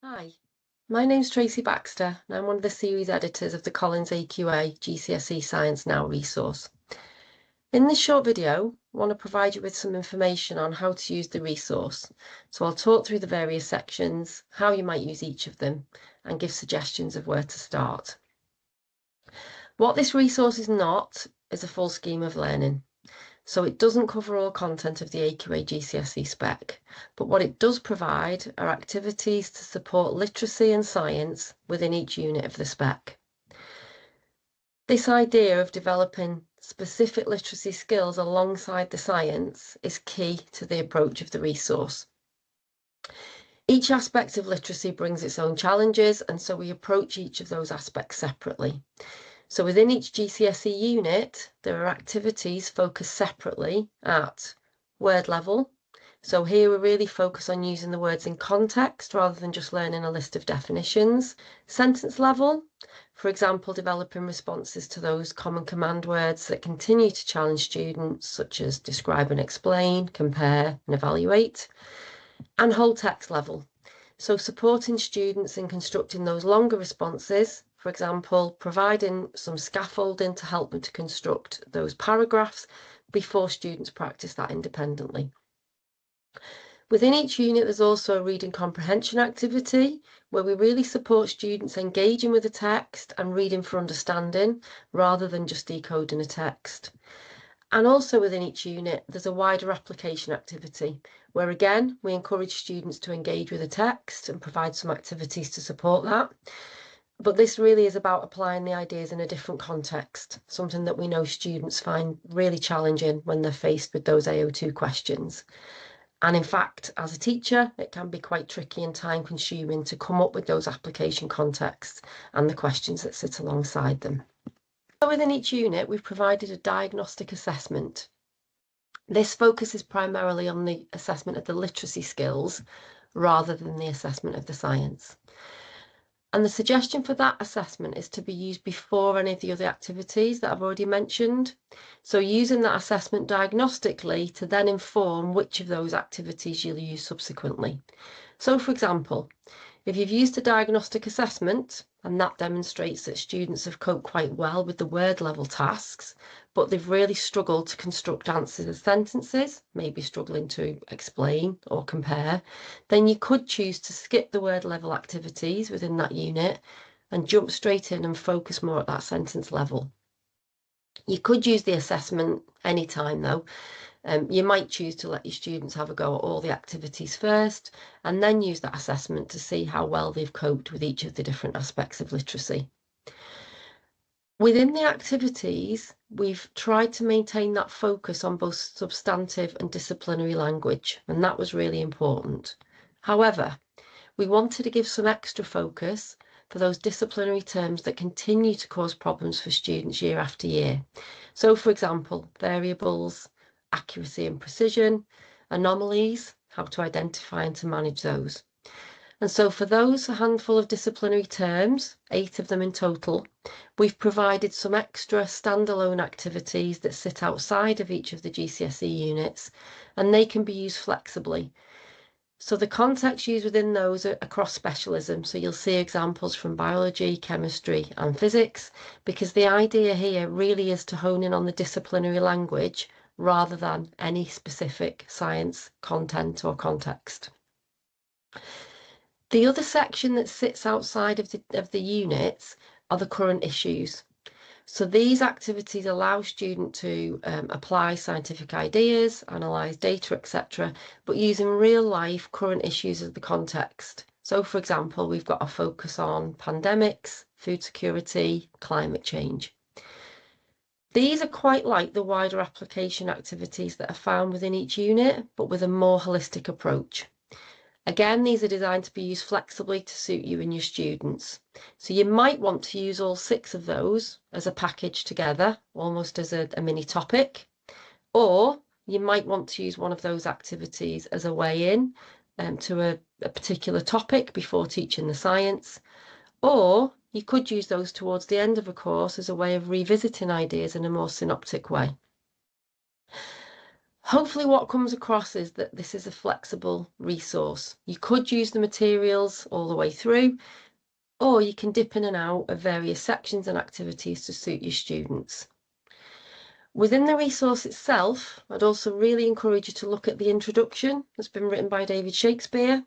Hi, my name's Tracey Baxter and I'm one of the series editors of the Collins AQA GCSE Science Now resource. In this short video, I want to provide you with some information on how to use the resource. So I'll talk through the various sections, how you might use each of them, and give suggestions of where to start. What this resource is not is a full scheme of learning. So it doesn't cover all content of the AQA GCSE spec, but what it does provide are activities to support literacy and science within each unit of the spec. This idea of developing specific literacy skills alongside the science is key to the approach of the resource. Each aspect of literacy brings its own challenges, and so we approach each of those aspects separately. So within each GCSE unit, there are activities focused separately at word level. So here we really focus on using the words in context rather than just learning a list of definitions. Sentence level, for example, developing responses to those common command words that continue to challenge students, such as describe and explain, compare and evaluate. And whole text level, so supporting students in constructing those longer responses. For example, providing some scaffolding to help them to construct those paragraphs before students practice that independently. Within each unit, there's also a reading comprehension activity where we really support students engaging with the text and reading for understanding rather than just decoding a text. And also within each unit, there's a wider application activity where, again, we encourage students to engage with the text and provide some activities to support that. But this really is about applying the ideas in a different context, something that we know students find really challenging when they're faced with those AO2 questions. And in fact, as a teacher, it can be quite tricky and time consuming to come up with those application contexts and the questions that sit alongside them. So within each unit, we've provided a diagnostic assessment. This focuses primarily on the assessment of the literacy skills rather than the assessment of the science. And the suggestion for that assessment is to be used before any of the other activities that I've already mentioned. So using that assessment diagnostically to then inform which of those activities you'll use subsequently. So for example, if you've used a diagnostic assessment and that demonstrates that students have coped quite well with the word level tasks, but they've really struggled to construct answers as sentences, maybe struggling to explain or compare, then you could choose to skip the word level activities within that unit and jump straight in and focus more at that sentence level. You could use the assessment anytime though. You might choose to let your students have a go at all the activities first and then use that assessment to see how well they've coped with each of the different aspects of literacy. Within the activities, we've tried to maintain that focus on both substantive and disciplinary language, and that was really important. However, we wanted to give some extra focus for those disciplinary terms that continue to cause problems for students year after year. So, for example, variables, accuracy and precision, anomalies, how to identify and to manage those. And so for those handful of disciplinary terms, 8 of them in total, we've provided some extra standalone activities that sit outside of each of the GCSE units, and they can be used flexibly. So the context used within those are across specialism. So you'll see examples from biology, chemistry and physics, because the idea here really is to hone in on the disciplinary language rather than any specific science content or context. The other section that sits outside of the units are the current issues. So these activities allow students to apply scientific ideas, analyse data, etc., but using real life current issues as the context. So for example, we've got a focus on pandemics, food security, climate change. These are quite like the wider application activities that are found within each unit, but with a more holistic approach. Again, these are designed to be used flexibly to suit you and your students. So you might want to use all 6 of those as a package together, almost as a mini topic, or you might want to use one of those activities as a way in to a particular topic before teaching the science, or you could use those towards the end of a course as a way of revisiting ideas in a more synoptic way. Hopefully what comes across is that this is a flexible resource. You could use the materials all the way through, or you can dip in and out of various sections and activities to suit your students. Within the resource itself, I'd also really encourage you to look at the introduction that's been written by David Shakespeare.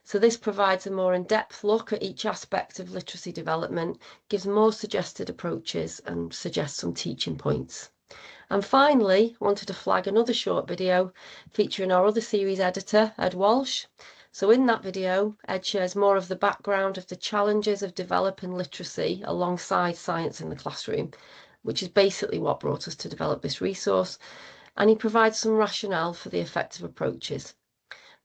So this provides a more in-depth look at each aspect of literacy development, gives more suggested approaches and suggests some teaching points. And finally, I wanted to flag another short video featuring our other series editor, Ed Walsh. So in that video, Ed shares more of the background of the challenges of developing literacy alongside science in the classroom, which is basically what brought us to develop this resource. And he provides some rationale for the effective approaches.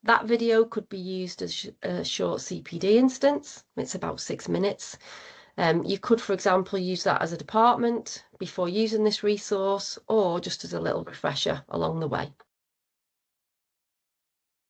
That video could be used as a short CPD instance. It's about 6 minutes. You could, for example, use that as a department before using this resource, or just as a little refresher along the way.